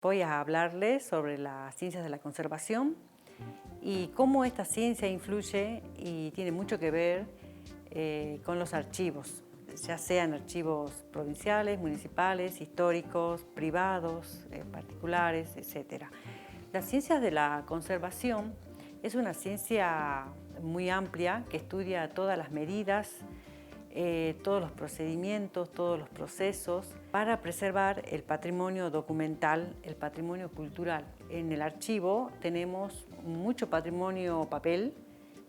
Voy a hablarles sobre las ciencias de la conservación y cómo esta ciencia influye y tiene mucho que ver con los archivos, ya sean archivos provinciales, municipales, históricos, privados, particulares, etc. Las ciencias de la conservación es una ciencia muy amplia que estudia todas las medidas, todos los procedimientos, todos los procesos para preservar el patrimonio documental, el patrimonio cultural. En el archivo tenemos mucho patrimonio papel,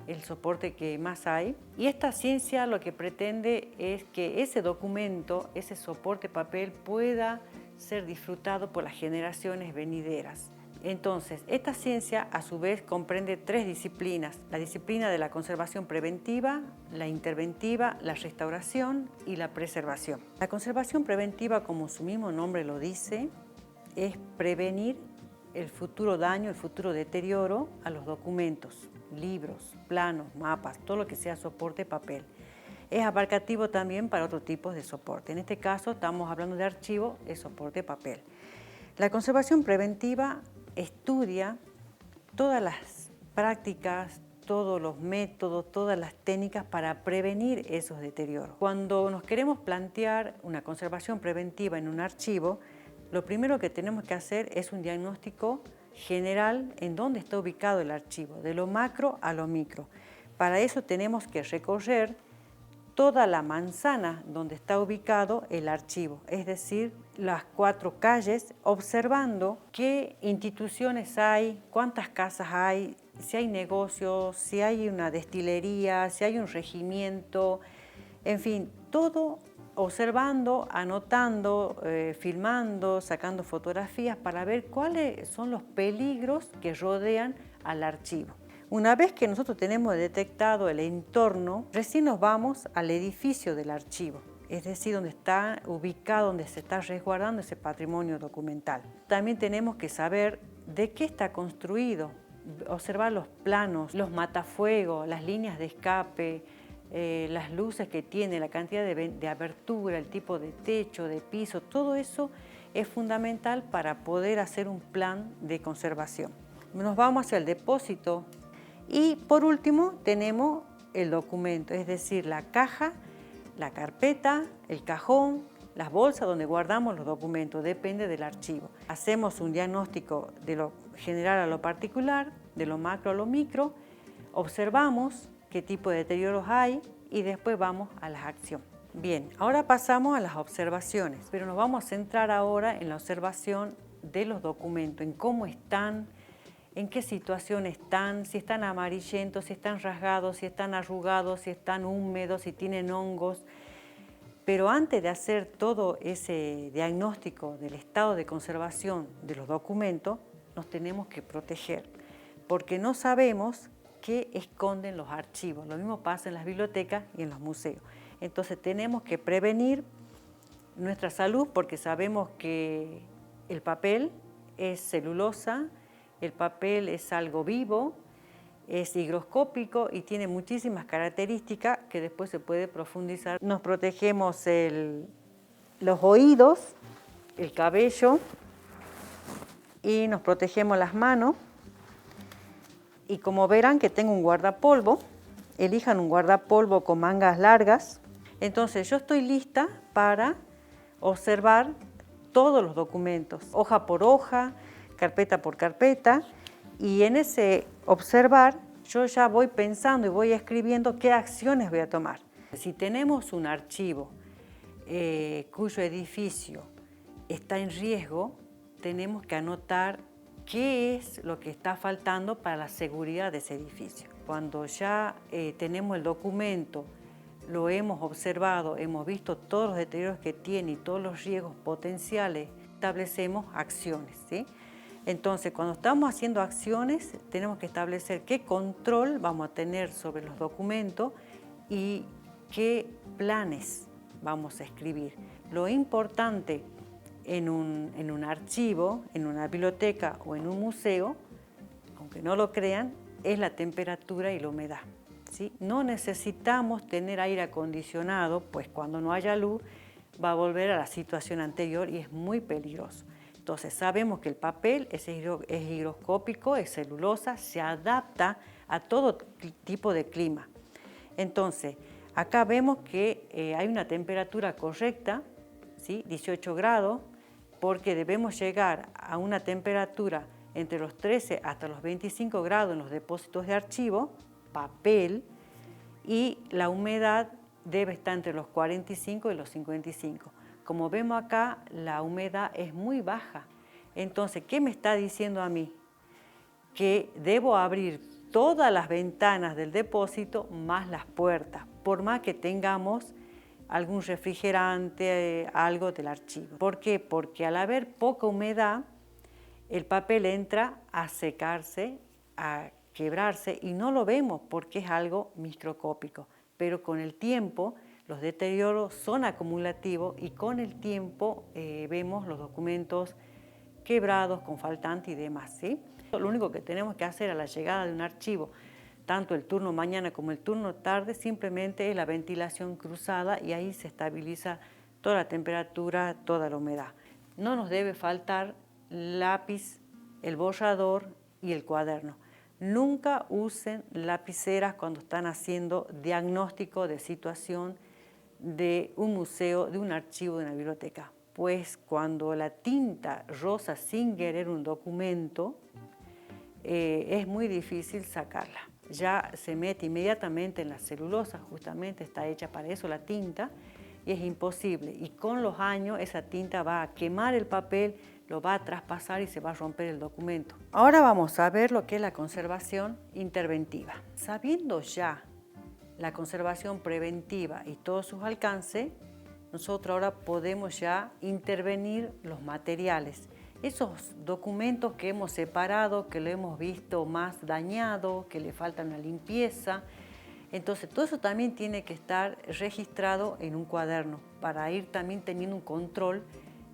el soporte que más hay, y esta ciencia lo que pretende es que ese documento, ese soporte papel pueda ser disfrutado por las generaciones venideras. Entonces, esta ciencia a su vez comprende tres disciplinas: la disciplina de la conservación preventiva, la interventiva, la restauración y la preservación. La conservación preventiva, como su mismo nombre lo dice, es prevenir el futuro daño, el futuro deterioro a los documentos, libros, planos, mapas, todo lo que sea soporte papel. Es abarcativo también para otros tipos de soporte. En este caso estamos hablando de archivo, es soporte papel. La conservación preventiva estudia todas las prácticas, todos los métodos, todas las técnicas para prevenir esos deterioros. Cuando nos queremos plantear una conservación preventiva en un archivo, lo primero que tenemos que hacer es un diagnóstico general en dónde está ubicado el archivo, de lo macro a lo micro. Para eso tenemos que recorrer toda la manzana donde está ubicado el archivo, es decir, las 4 calles, observando qué instituciones hay, cuántas casas hay, si hay negocios, si hay una destilería, si hay un regimiento, en fin, todo observando, anotando, filmando, sacando fotografías para ver cuáles son los peligros que rodean al archivo. Una vez que nosotros tenemos detectado el entorno, recién nos vamos al edificio del archivo, es decir, donde está ubicado, donde se está resguardando ese patrimonio documental. También tenemos que saber de qué está construido, observar los planos, los matafuegos, las líneas de escape, las luces que tiene, la cantidad de abertura, el tipo de techo, de piso, todo eso es fundamental para poder hacer un plan de conservación. Nos vamos hacia el depósito. Y por último tenemos el documento, es decir, la caja, la carpeta, el cajón, las bolsas donde guardamos los documentos, depende del archivo. Hacemos un diagnóstico de lo general a lo particular, de lo macro a lo micro, observamos qué tipo de deterioros hay y después vamos a la acción. Bien, ahora pasamos a las observaciones, pero nos vamos a centrar ahora en la observación de los documentos, en cómo están, en qué situación están, si están amarillentos, si están rasgados, si están arrugados, si están húmedos, si tienen hongos. Pero antes de hacer todo ese diagnóstico del estado de conservación de los documentos, nos tenemos que proteger, porque no sabemos qué esconden los archivos. Lo mismo pasa en las bibliotecas y en los museos. Entonces tenemos que prevenir nuestra salud, porque sabemos que el papel es celulosa, el papel es algo vivo, es higroscópico y tiene muchísimas características que después se puede profundizar. Nos protegemos los oídos, el cabello y nos protegemos las manos. Y como verán que tengo un guardapolvo, elijan un guardapolvo con mangas largas. Entonces yo estoy lista para observar todos los documentos, hoja por hoja, carpeta por carpeta, y en ese observar yo ya voy pensando y voy escribiendo qué acciones voy a tomar. Si tenemos un archivo cuyo edificio está en riesgo, tenemos que anotar qué es lo que está faltando para la seguridad de ese edificio. Cuando ya tenemos el documento, lo hemos observado, hemos visto todos los deterioros que tiene y todos los riesgos potenciales, establecemos acciones, ¿sí? Entonces, cuando estamos haciendo acciones, tenemos que establecer qué control vamos a tener sobre los documentos y qué planes vamos a escribir. Lo importante en un archivo, en una biblioteca o en un museo, aunque no lo crean, es la temperatura y la humedad, ¿sí? No necesitamos tener aire acondicionado, pues cuando no haya luz va a volver a la situación anterior y es muy peligroso. Entonces sabemos que el papel es higroscópico, es celulosa, se adapta a todo tipo de clima. Entonces, acá vemos que hay una temperatura correcta, ¿sí? 18 grados, porque debemos llegar a una temperatura entre los 13 hasta los 25 grados en los depósitos de archivo, papel, y la humedad debe estar entre los 45 y los 55. Como vemos acá, la humedad es muy baja. Entonces, ¿qué me está diciendo a mí? Que debo abrir todas las ventanas del depósito más las puertas, por más que tengamos algún refrigerante, algo del archivo. ¿Por qué? Porque al haber poca humedad, el papel entra a secarse, a quebrarse y no lo vemos porque es algo microscópico. Pero con el tiempo los deterioros son acumulativos y con el tiempo vemos los documentos quebrados, con faltante y demás, ¿sí? Lo único que tenemos que hacer a la llegada de un archivo, tanto el turno mañana como el turno tarde, simplemente es la ventilación cruzada y ahí se estabiliza toda la temperatura, toda la humedad. No nos debe faltar lápiz, el borrador y el cuaderno. Nunca usen lapiceras cuando están haciendo diagnóstico de situación de un museo, de un archivo, de una biblioteca. Pues cuando la tinta roza sin querer un documento, es muy difícil sacarla. Ya se mete inmediatamente en la celulosa, justamente está hecha para eso la tinta, y es imposible. Y con los años esa tinta va a quemar el papel, lo va a traspasar y se va a romper el documento. Ahora vamos a ver lo que es la conservación interventiva. Sabiendo ya la conservación preventiva y todos sus alcances, nosotros ahora podemos ya intervenir los materiales. Esos documentos que hemos separado, que lo hemos visto más dañado, que le falta una limpieza, entonces todo eso también tiene que estar registrado en un cuaderno para ir también teniendo un control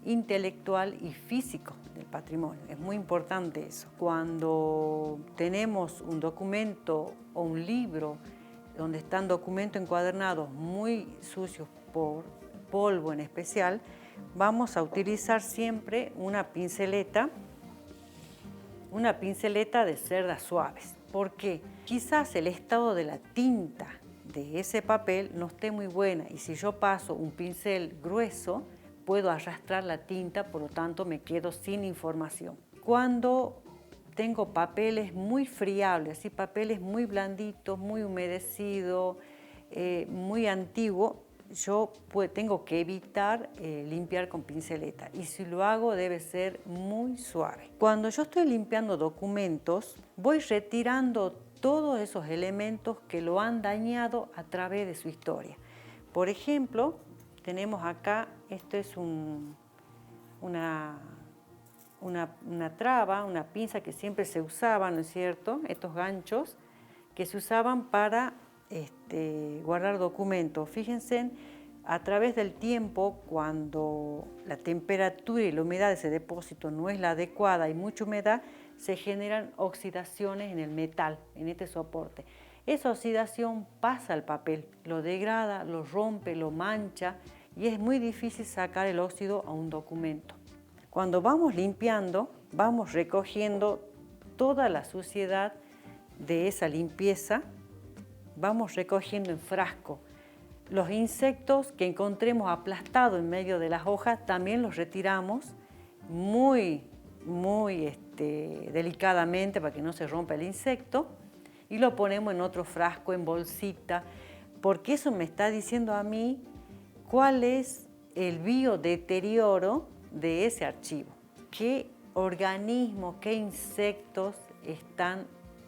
intelectual y físico del patrimonio. Es muy importante eso. Cuando tenemos un documento o un libro donde están documentos encuadernados muy sucios por polvo en especial, vamos a utilizar siempre una pinceleta de cerdas suaves. ¿Por qué? Quizás el estado de la tinta de ese papel no esté muy buena y si yo paso un pincel grueso, puedo arrastrar la tinta, por lo tanto me quedo sin información. Cuando tengo papeles muy friables, y papeles muy blanditos, muy humedecidos, muy antiguos, yo tengo que evitar limpiar con pinceleta y si lo hago debe ser muy suave. Cuando yo estoy limpiando documentos, voy retirando todos esos elementos que lo han dañado a través de su historia. Por ejemplo, tenemos acá, esto es una traba, una pinza que siempre se usaba, ¿no es cierto? Estos ganchos que se usaban para guardar documentos. Fíjense, a través del tiempo, cuando la temperatura y la humedad de ese depósito no es la adecuada, hay mucha humedad, se generan oxidaciones en el metal, en este soporte. Esa oxidación pasa al papel, lo degrada, lo rompe, lo mancha y es muy difícil sacar el óxido a un documento. Cuando vamos limpiando, vamos recogiendo toda la suciedad de esa limpieza, vamos recogiendo en frasco. Los insectos que encontremos aplastados en medio de las hojas también los retiramos muy delicadamente para que no se rompa el insecto y lo ponemos en otro frasco, en bolsita, porque eso me está diciendo a mí cuál es el biodeterioro de ese archivo. ¿Qué organismos, qué insectos están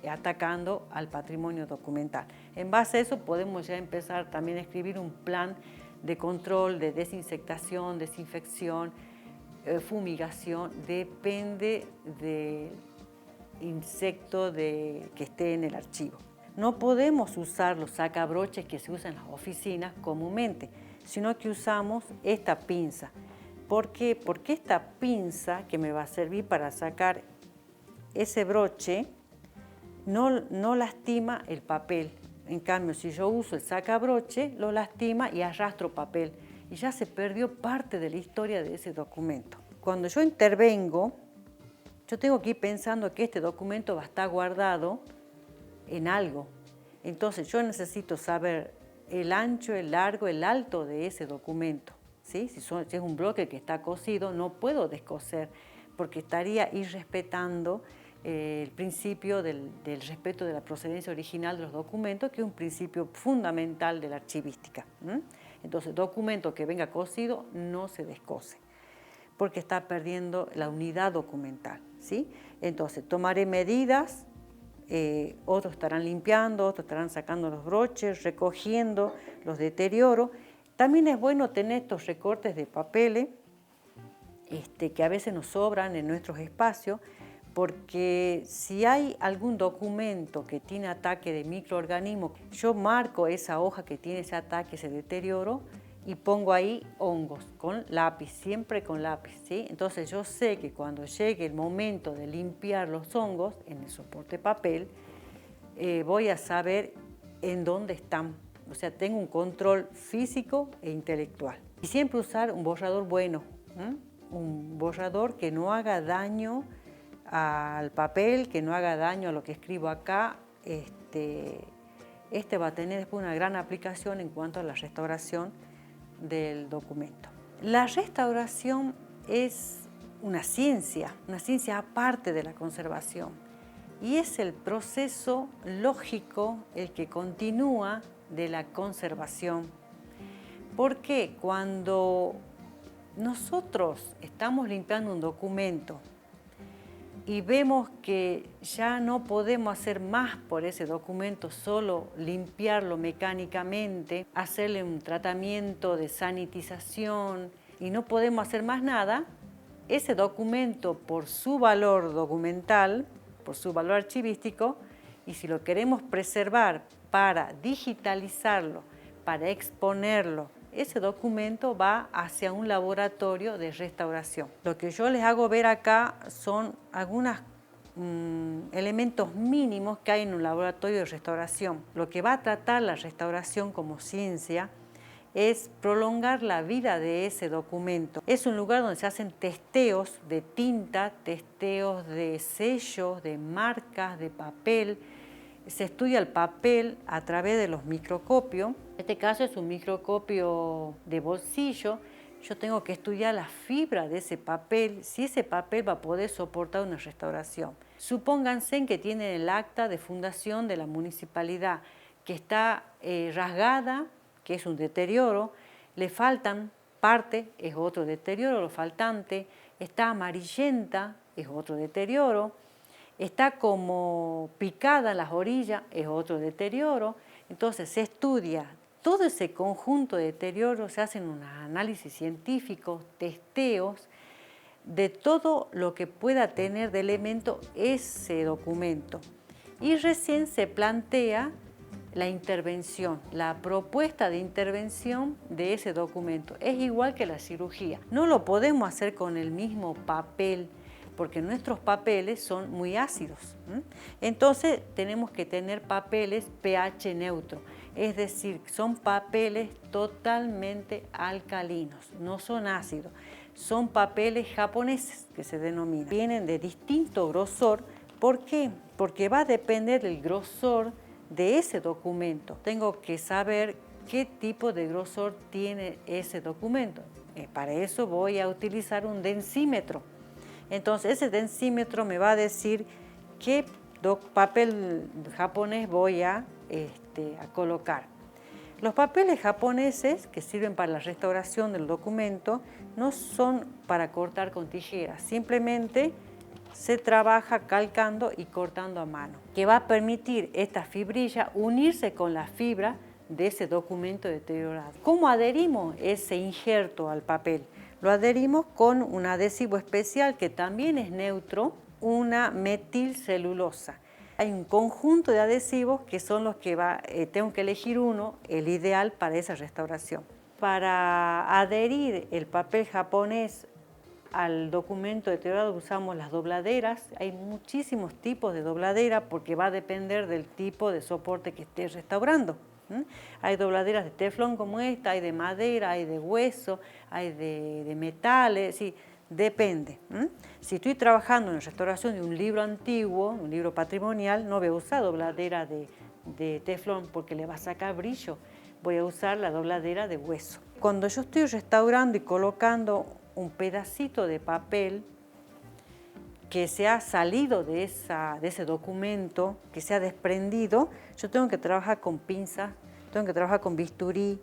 atacando al patrimonio documental? En base a eso podemos ya empezar también a escribir un plan de control, de desinsectación, desinfección, fumigación, depende del insecto que esté en el archivo. No podemos usar los sacabroches que se usan en las oficinas comúnmente, sino que usamos esta pinza. ¿Por qué? Porque esta pinza que me va a servir para sacar ese broche no lastima el papel. En cambio, si yo uso el sacabroche, lo lastima y arrastro papel. Y ya se perdió parte de la historia de ese documento. cuando yo intervengo, yo tengo que ir pensando que este documento va a estar guardado en algo. Entonces yo necesito saber el ancho, el largo, el alto de ese documento, ¿sí? Si es un bloque que está cosido, no puedo descoser porque estaría irrespetando el principio del respeto de la procedencia original de los documentos, que es un principio fundamental de la archivística. Entonces, documento que venga cosido no se descose, porque está perdiendo la unidad documental, ¿sí? Entonces, tomaré medidas, otros estarán limpiando, otros estarán sacando los broches, recogiendo los deterioros. También es bueno tener estos recortes de papeles que a veces nos sobran en nuestros espacios, porque si hay algún documento que tiene ataque de microorganismos, yo marco esa hoja que tiene ese ataque, ese deterioro, y pongo ahí hongos con lápiz, siempre con lápiz, ¿sí? Entonces yo sé que cuando llegue el momento de limpiar los hongos en el soporte papel, voy a saber en dónde están. O sea, tengo un control físico e intelectual. Y siempre usar un borrador bueno, un borrador que no haga daño al papel, que no haga daño a lo que escribo acá. Este va a tener después una gran aplicación en cuanto a la restauración del documento. La restauración es una ciencia aparte de la conservación, y es el proceso lógico el que continúa de la conservación. Porque cuando nosotros estamos limpiando un documento y vemos que ya no podemos hacer más por ese documento, solo limpiarlo mecánicamente, hacerle un tratamiento de sanitización y no podemos hacer más nada, ese documento, por su valor documental, por su valor archivístico, y si lo queremos preservar para digitalizarlo, para exponerlo, ese documento va hacia un laboratorio de restauración. Lo que yo les hago ver acá son algunos elementos mínimos que hay en un laboratorio de restauración. Lo que va a tratar la restauración como ciencia es prolongar la vida de ese documento. Es un lugar donde se hacen testeos de tinta, testeos de sellos, de marcas, de papel. Se estudia el papel a través de los microscopios. En este caso es un microscopio de bolsillo. Yo tengo que estudiar la fibra de ese papel, si ese papel va a poder soportar una restauración. Supónganse que tienen el acta de fundación de la municipalidad, que está rasgada, que es un deterioro, le faltan partes, es otro deterioro, lo faltante, está amarillenta, es otro deterioro, está como picada en las orillas, es otro deterioro. Entonces se estudia todo ese conjunto de deterioros, se hacen unos análisis científicos, testeos de todo lo que pueda tener de elemento ese documento. Y recién se plantea la intervención, la propuesta de intervención de ese documento. Es igual que la cirugía. No lo podemos hacer con el mismo papel, porque nuestros papeles son muy ácidos. Entonces tenemos que tener papeles pH neutro, es decir, son papeles totalmente alcalinos, no son ácidos, son papeles japoneses que se denominan. Vienen de distinto grosor. ¿Por qué? Porque va a depender del grosor de ese documento. Tengo que saber qué tipo de grosor tiene ese documento. Para eso voy a utilizar un densímetro. Entonces ese densímetro me va a decir qué papel japonés voy a colocar. Los papeles japoneses que sirven para la restauración del documento no son para cortar con tijeras, simplemente se trabaja calcando y cortando a mano, que va a permitir esta fibrilla unirse con la fibra de ese documento deteriorado. ¿Cómo adherimos ese injerto al papel? Lo adherimos con un adhesivo especial que también es neutro, una metilcelulosa. Hay un conjunto de adhesivos que son los que tengo que elegir uno, el ideal para esa restauración. Para adherir el papel japonés al documento deteriorado usamos las dobladeras. Hay muchísimos tipos de dobladera porque va a depender del tipo de soporte que esté restaurando. Hay dobladeras de teflón como esta, hay de madera, hay de hueso, hay de metales, sí, Depende. Si estoy trabajando en la restauración de un libro antiguo, un libro patrimonial, no voy a usar dobladera de teflón porque le va a sacar brillo. Voy a usar la dobladera de hueso. Cuando yo estoy restaurando y colocando un pedacito de papel que se ha salido de ese documento, que se ha desprendido, yo tengo que trabajar con pinza, tengo que trabajar con bisturí.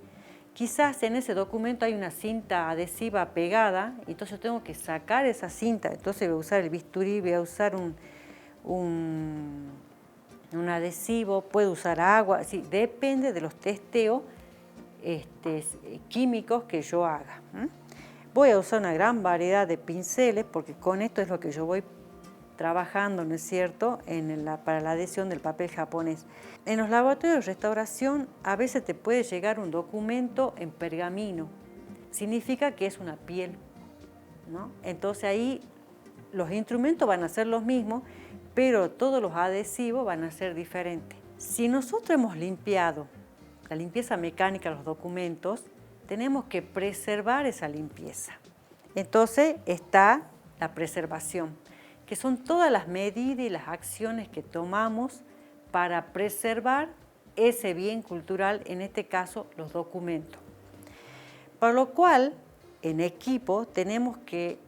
Quizás en ese documento hay una cinta adhesiva pegada, entonces tengo que sacar esa cinta. Entonces voy a usar el bisturí, voy a usar un adhesivo, puedo usar agua. Sí, depende de los testeos químicos que yo haga. Voy a usar una gran variedad de pinceles porque con esto es lo que yo voy trabajando, ¿no es cierto?, para la adhesión del papel japonés. En los laboratorios de restauración a veces te puede llegar un documento en pergamino. Significa que es una piel, ¿no? Entonces ahí los instrumentos van a ser los mismos, pero todos los adhesivos van a ser diferentes. Si nosotros hemos limpiado la limpieza mecánica de los documentos, tenemos que preservar esa limpieza. Entonces está la preservación, que son todas las medidas y las acciones que tomamos para preservar ese bien cultural, en este caso los documentos. Por lo cual, en equipo tenemos que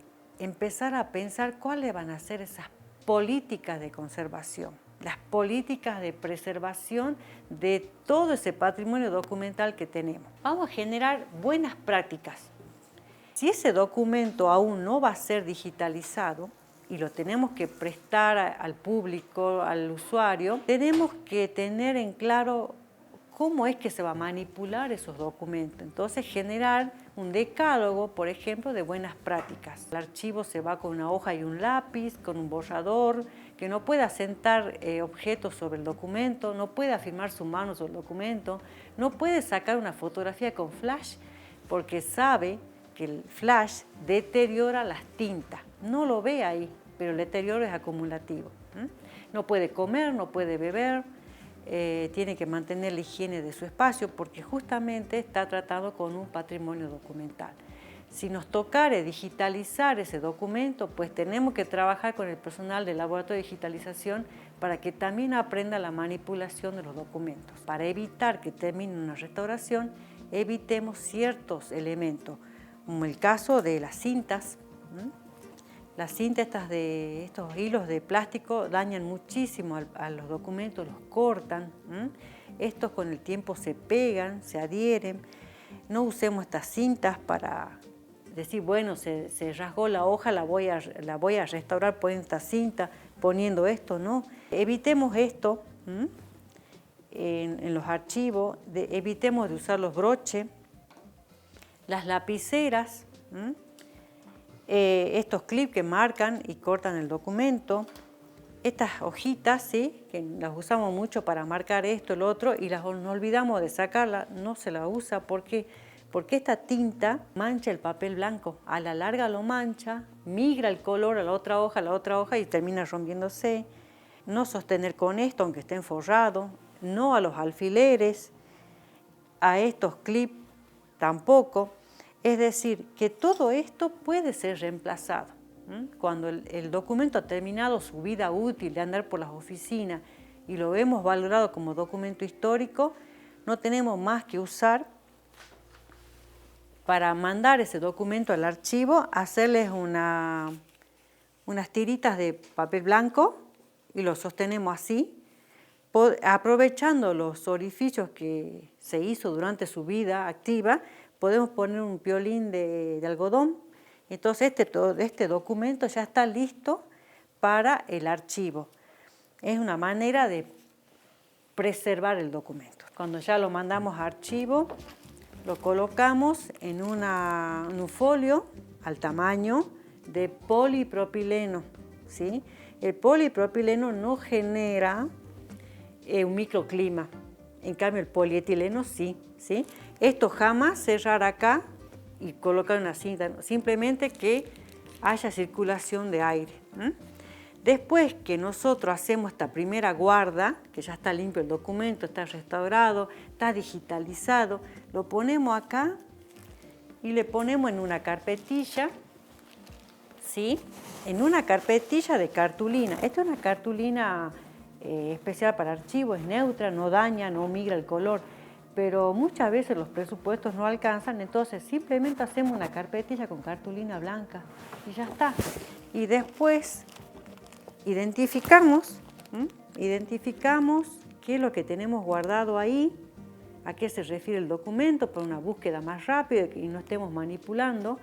empezar a pensar cuáles van a ser esas políticas de conservación, las políticas de preservación de todo ese patrimonio documental que tenemos. Vamos a generar buenas prácticas. Si ese documento aún no va a ser digitalizado, y lo tenemos que prestar al público, al usuario, tenemos que tener en claro cómo es que se va a manipular esos documentos. Entonces, generar un decálogo, por ejemplo, de buenas prácticas. El archivo se va con una hoja y un lápiz, con un borrador, que no pueda sentar objetos sobre el documento, no puede afirmar su mano sobre el documento, no puede sacar una fotografía con flash, porque sabe que el flash deteriora las tintas. No lo ve ahí, pero el deterioro es acumulativo. No puede comer, no puede beber, tiene que mantener la higiene de su espacio porque justamente está tratado con un patrimonio documental. Si nos tocara digitalizar ese documento, pues tenemos que trabajar con el personal del laboratorio de digitalización para que también aprenda la manipulación de los documentos. Para evitar que termine una restauración, evitemos ciertos elementos, como el caso de las cintas. Las cintas estos hilos de plástico dañan muchísimo a los documentos, los cortan. Estos con el tiempo se pegan, se adhieren. No usemos estas cintas para decir, bueno, se rasgó la hoja, la voy a restaurar poniendo esta cinta, poniendo esto, no. Evitemos esto en los archivos, evitemos de usar los broches, las lapiceras, estos clips que marcan y cortan el documento, estas hojitas, ¿sí?, que las usamos mucho para marcar esto, el otro, y no olvidamos de sacarla, no se la usa porque esta tinta mancha el papel blanco, a la larga lo mancha, migra el color a la otra hoja y termina rompiéndose. No sostener con esto, aunque estén forrados, no a los alfileres, a estos clips tampoco. Es decir, que todo esto puede ser reemplazado. Cuando el documento ha terminado su vida útil de andar por las oficinas y lo hemos valorado como documento histórico, no tenemos más que usar para mandar ese documento al archivo, hacerles unas tiritas de papel blanco y lo sostenemos así, aprovechando los orificios que se hizo durante su vida activa. Podemos poner un piolín de algodón. Entonces este documento ya está listo para el archivo. Es una manera de preservar el documento. Cuando ya lo mandamos a archivo, lo colocamos en un folio al tamaño de polipropileno, ¿sí? El polipropileno no genera un microclima, en cambio el polietileno sí, ¿sí? Esto jamás cerrar acá y colocar una cinta, simplemente que haya circulación de aire. Después que nosotros hacemos esta primera guarda, que ya está limpio el documento, está restaurado, está digitalizado, lo ponemos acá y le ponemos en una carpetilla ¿sí? En una carpetilla de cartulina. Esta es una cartulina especial para archivos, es neutra, no daña, no migra el color, pero muchas veces los presupuestos no alcanzan, entonces simplemente hacemos una carpetilla con cartulina blanca y ya está. Y después identificamos qué es lo que tenemos guardado ahí, a qué se refiere el documento para una búsqueda más rápida y no estemos manipulando,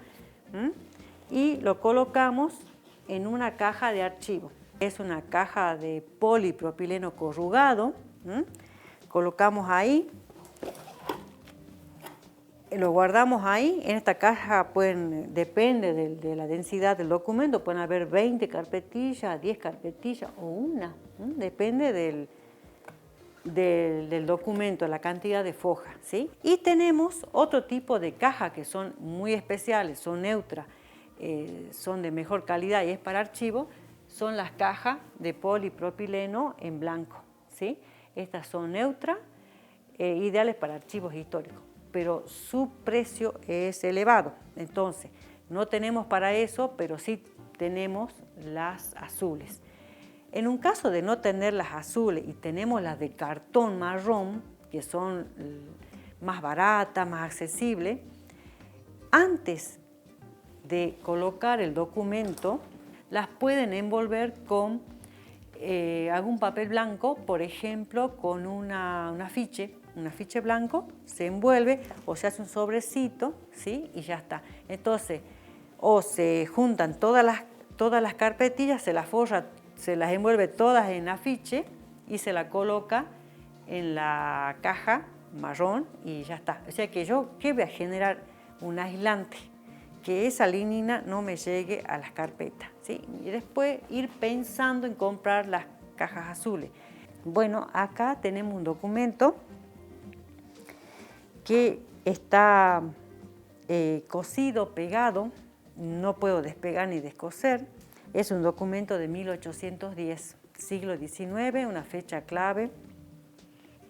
y lo colocamos en una caja de archivo. Es una caja de polipropileno corrugado, colocamos ahí, lo guardamos ahí. En esta caja depende de la densidad del documento, pueden haber 20 carpetillas, 10 carpetillas o una, depende del documento, la cantidad de fojas, ¿sí? Y tenemos otro tipo de cajas que son muy especiales, son neutras, son de mejor calidad y es para archivo, son las cajas de polipropileno en blanco, ¿sí? Estas son neutras, ideales para archivos históricos, pero su precio es elevado. Entonces, no tenemos para eso, pero sí tenemos las azules. En un caso de no tener las azules y tenemos las de cartón marrón, que son más baratas, más accesibles, antes de colocar el documento, las pueden envolver con algún papel blanco, por ejemplo, con un afiche blanco, se envuelve o se hace un sobrecito, ¿sí? Y ya está. Entonces, o se juntan todas las carpetillas, se las forra, se las envuelve todas en afiche y se la coloca en la caja marrón y ya está. O sea que ¿qué voy a generar? Un aislante, que esa lignina no me llegue a las carpetas, ¿sí? Y después ir pensando en comprar las cajas azules. Bueno, acá tenemos un documento que está cosido, pegado, no puedo despegar ni descoser. Es un documento de 1810, siglo XIX, una fecha clave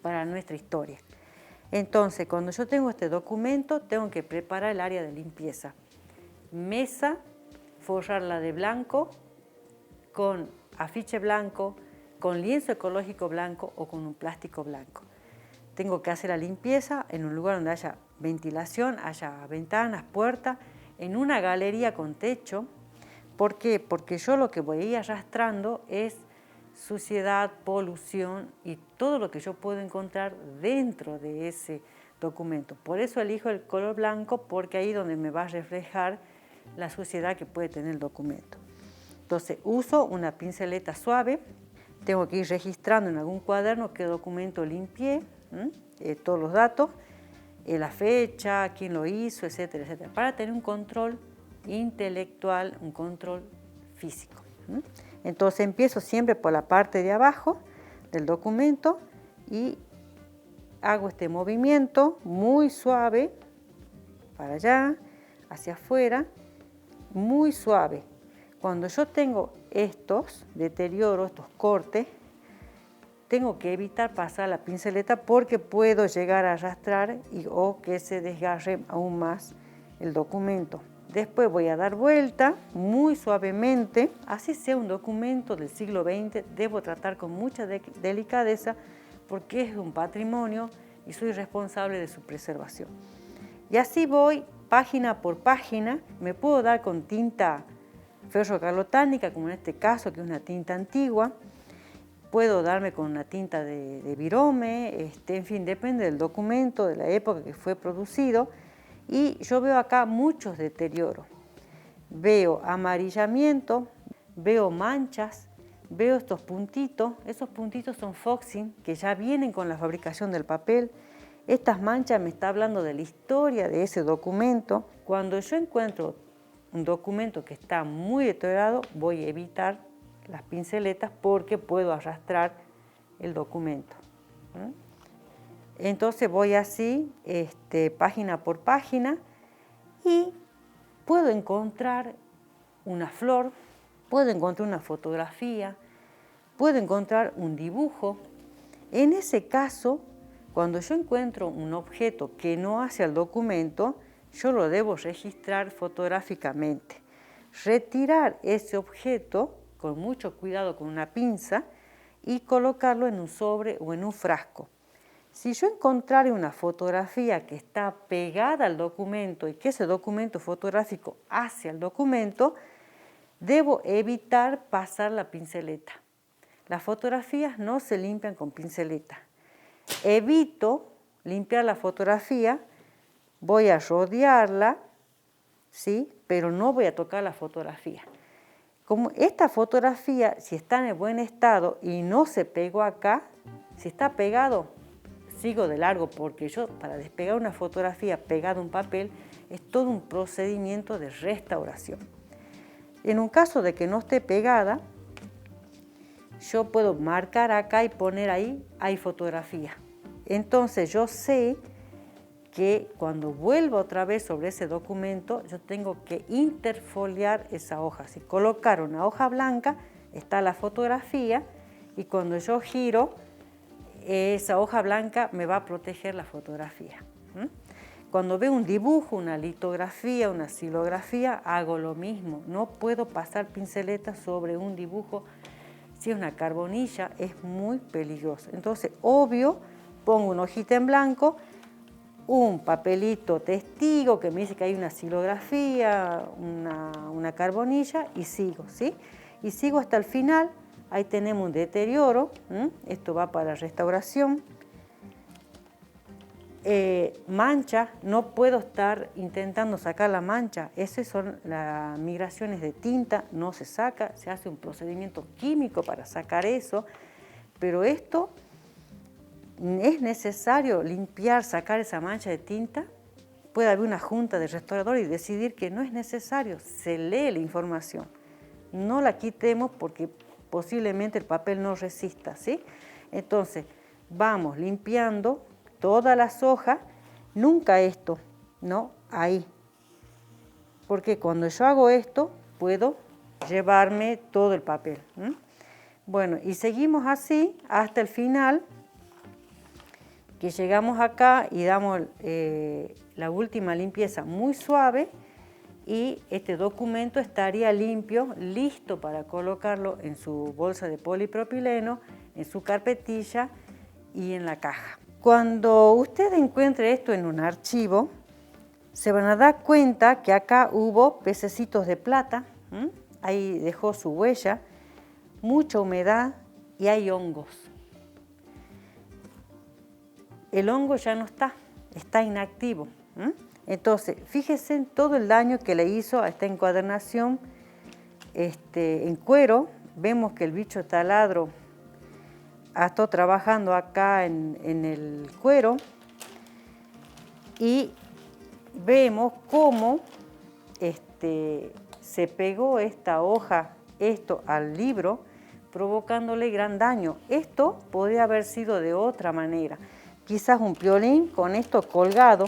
para nuestra historia. Entonces, cuando yo tengo este documento, tengo que preparar el área de limpieza. Mesa, forrarla de blanco, con afiche blanco, con lienzo ecológico blanco o con un plástico blanco. Tengo que hacer la limpieza en un lugar donde haya ventilación, haya ventanas, puertas, en una galería con techo. ¿Por qué? Porque yo lo que voy a ir arrastrando es suciedad, polución y todo lo que yo puedo encontrar dentro de ese documento. Por eso elijo el color blanco, porque ahí es donde me va a reflejar la suciedad que puede tener el documento. Entonces uso una pinceleta suave, tengo que ir registrando en algún cuaderno qué documento limpié, todos los datos, la fecha, quién lo hizo, etcétera, etcétera, para tener un control intelectual, un control físico. Entonces empiezo siempre por la parte de abajo del documento y hago este movimiento muy suave para allá, hacia afuera, muy suave. Cuando yo tengo estos deterioros, estos cortes, tengo que evitar pasar la pinceleta porque puedo llegar a arrastrar o que se desgarre aún más el documento. Después voy a dar vuelta muy suavemente, así sea un documento del siglo XX, debo tratar con mucha delicadeza porque es un patrimonio y soy responsable de su preservación. Y así voy página por página, me puedo dar con tinta ferrocalotánica, como en este caso, que es una tinta antigua, puedo darme con una tinta de virome, en fin, depende del documento, de la época que fue producido. Y yo veo acá muchos deterioros. Veo amarillamiento, veo manchas, veo estos puntitos. Esos puntitos son foxing, que ya vienen con la fabricación del papel. Estas manchas me están hablando de la historia de ese documento. Cuando yo encuentro un documento que está muy deteriorado, voy a evitar las pinceletas porque puedo arrastrar el documento. Entonces voy así, página por página, y puedo encontrar una flor, puedo encontrar una fotografía, puedo encontrar un dibujo. En ese caso, cuando yo encuentro un objeto que no hace al documento, yo lo debo registrar fotográficamente. retirar ese objeto con mucho cuidado con una pinza y colocarlo en un sobre o en un frasco. Si yo encontrara una fotografía que está pegada al documento y que ese documento fotográfico hacia el documento, debo evitar pasar la pinceleta. Las fotografías no se limpian con pinceleta. Evito limpiar la fotografía, voy a rodearla, ¿sí? Pero no voy a tocar la fotografía. Como esta fotografía, si está en buen estado y no se pegó acá, si está pegado, sigo de largo, porque yo para despegar una fotografía pegada a un papel es todo un procedimiento de restauración. En un caso de que no esté pegada, yo puedo marcar acá y poner ahí, hay fotografía. Entonces yo sé que cuando vuelvo otra vez sobre ese documento, yo tengo que interfoliar esa hoja. Si colocar una hoja blanca, está la fotografía y cuando yo giro, esa hoja blanca me va a proteger la fotografía. Cuando veo un dibujo, una litografía, una xilografía, hago lo mismo. No puedo pasar pinceleta sobre un dibujo. Si es una carbonilla, es muy peligroso. Entonces, obvio, pongo una hojita en blanco, un papelito testigo que me dice que hay una xilografía, una carbonilla y sigo, ¿sí? Y sigo hasta el final. Ahí tenemos un deterioro, esto va para restauración. Mancha, no puedo estar intentando sacar la mancha, esas son las migraciones de tinta, no se saca, se hace un procedimiento químico para sacar eso, pero esto es necesario limpiar, sacar esa mancha de tinta. Puede haber una junta de restauradores y decidir que no es necesario, se lee la información, no la quitemos porque posiblemente el papel no resista, ¿sí? Entonces, vamos limpiando todas las hojas, nunca esto, no, ahí. Porque cuando yo hago esto, puedo llevarme todo el papel. Bueno, y seguimos así hasta el final, que llegamos acá y damos la última limpieza muy suave, y este documento estaría limpio, listo para colocarlo en su bolsa de polipropileno, en su carpetilla y en la caja. Cuando usted encuentre esto en un archivo, se van a dar cuenta que acá hubo pececitos de plata, ahí dejó su huella, mucha humedad y hay hongos. El hongo ya no está inactivo. Entonces, fíjese en todo el daño que le hizo a esta encuadernación en cuero. Vemos que el bicho taladro ha estado trabajando acá en el cuero y vemos cómo se pegó esta hoja, esto al libro, provocándole gran daño. Esto podría haber sido de otra manera, quizás un piolín con esto colgado.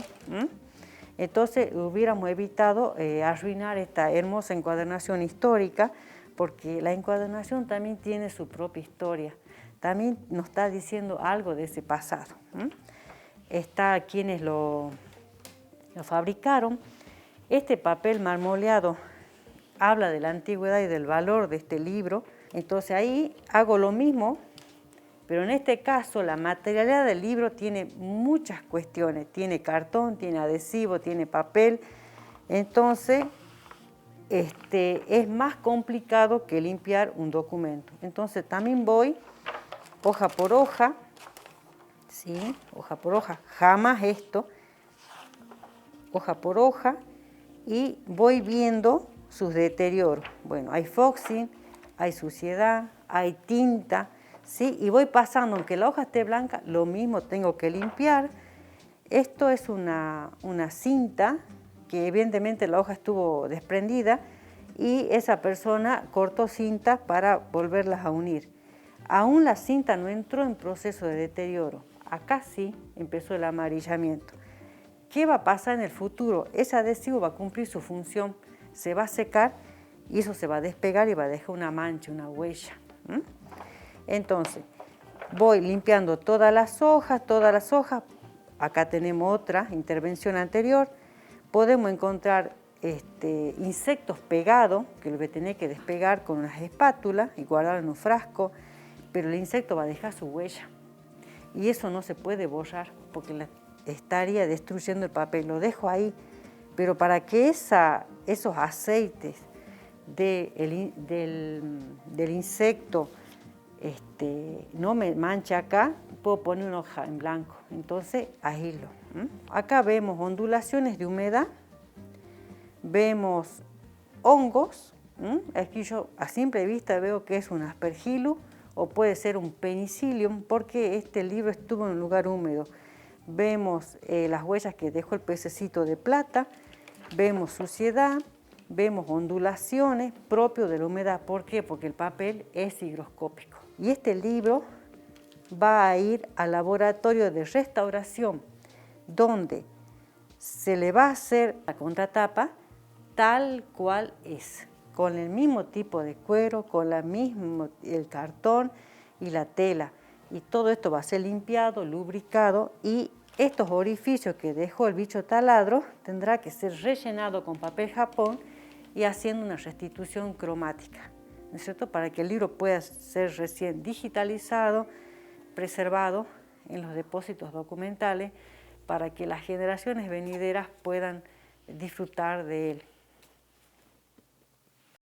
Entonces hubiéramos evitado arruinar esta hermosa encuadernación histórica, porque la encuadernación también tiene su propia historia, también nos está diciendo algo de ese pasado. Está quienes lo fabricaron. Este papel marmoleado habla de la antigüedad y del valor de este libro, entonces ahí hago lo mismo. Pero en este caso la materialidad del libro tiene muchas cuestiones, tiene cartón, tiene adhesivo, tiene papel, entonces es más complicado que limpiar un documento. Entonces también voy hoja por hoja, ¿sí? Hoja por hoja, jamás esto, hoja por hoja, y voy viendo sus deterioros. Bueno, hay foxing, hay suciedad, hay tinta, ¿sí? Y voy pasando, aunque la hoja esté blanca, lo mismo tengo que limpiar. Esto es una cinta que evidentemente la hoja estuvo desprendida y esa persona cortó cintas para volverlas a unir. Aún la cinta no entró en proceso de deterioro. Acá sí empezó el amarillamiento. ¿Qué va a pasar en el futuro? Ese adhesivo va a cumplir su función, se va a secar y eso se va a despegar y va a dejar una mancha, una huella. Entonces, voy limpiando todas las hojas. Acá tenemos otra intervención anterior. Podemos encontrar insectos pegados, que lo voy a tener que despegar con unas espátulas y guardar en un frasco, pero el insecto va a dejar su huella. Y eso no se puede borrar porque estaría destruyendo el papel. Lo dejo ahí, pero para que esos aceites del insecto no me manche acá, puedo poner una hoja en blanco. Entonces, agilo. Acá vemos ondulaciones de humedad, vemos hongos. Aquí yo a simple vista veo que es un aspergillus o puede ser un penicillium porque este libro estuvo en un lugar húmedo. Vemos las huellas que dejó el pececito de plata, vemos suciedad, vemos ondulaciones propias de la humedad. ¿Por qué? Porque el papel es higroscópico. Y este libro va a ir al laboratorio de restauración, donde se le va a hacer la contratapa tal cual es, con el mismo tipo de cuero, con el cartón y la tela. Y todo esto va a ser limpiado, lubricado, y estos orificios que dejó el bicho taladro tendrá que ser rellenado con papel japón y haciendo una restitución cromática, ¿no es cierto? Para que el libro pueda ser recién digitalizado, preservado en los depósitos documentales, para que las generaciones venideras puedan disfrutar de él.